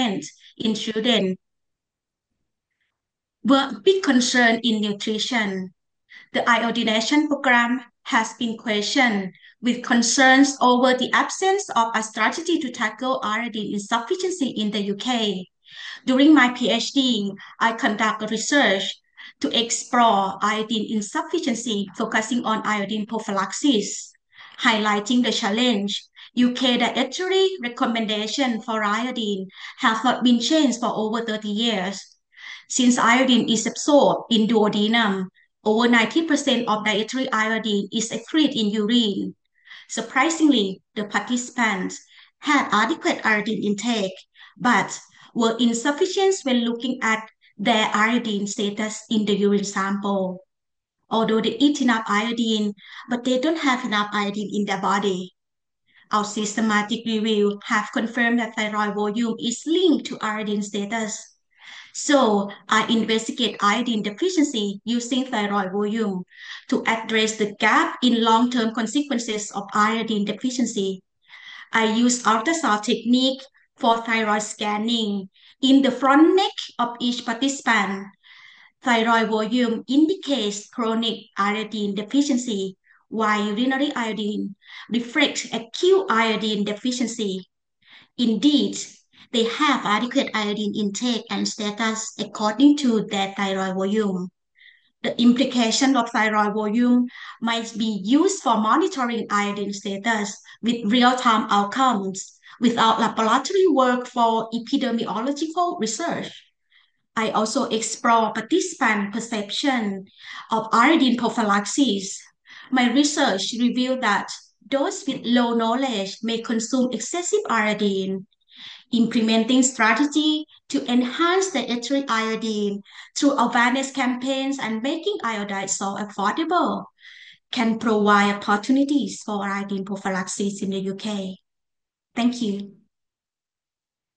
prevalent in children were a big concern in nutrition. The iodination program has been questioned with concerns over the absence of a strategy to tackle iodine insufficiency in the UK. During my PhD, I conducted research to explore iodine insufficiency, focusing on iodine prophylaxis, highlighting the challenge. UK dietary recommendation for iodine have not been changed for over 30 years. Since iodine is absorbed in duodenum, over 90% of dietary iodine is excreted in urine. Surprisingly, the participants had adequate iodine intake, but were insufficient when looking at their iodine status in the urine sample. Although they eat enough iodine, but they don't have enough iodine in their body. Our systematic review have confirmed that thyroid volume is linked to iodine status. So I investigate iodine deficiency using thyroid volume to address the gap in long-term consequences of iodine deficiency. I use ultrasound technique for thyroid scanning in the front neck of each participant. Thyroid volume indicates chronic iodine deficiency, while urinary iodine reflects acute iodine deficiency. Indeed, they have adequate iodine intake and status according to their thyroid volume. The implication of thyroid volume might be used for monitoring iodine status with real-time outcomes without laboratory work for epidemiological research. I also explore participant perception of iodine prophylaxis. My research revealed that those with low knowledge may consume excessive iodine. Implementing strategy to enhance dietary iodine through awareness campaigns and making iodide so affordable can provide opportunities for iodine prophylaxis in the UK. Thank you.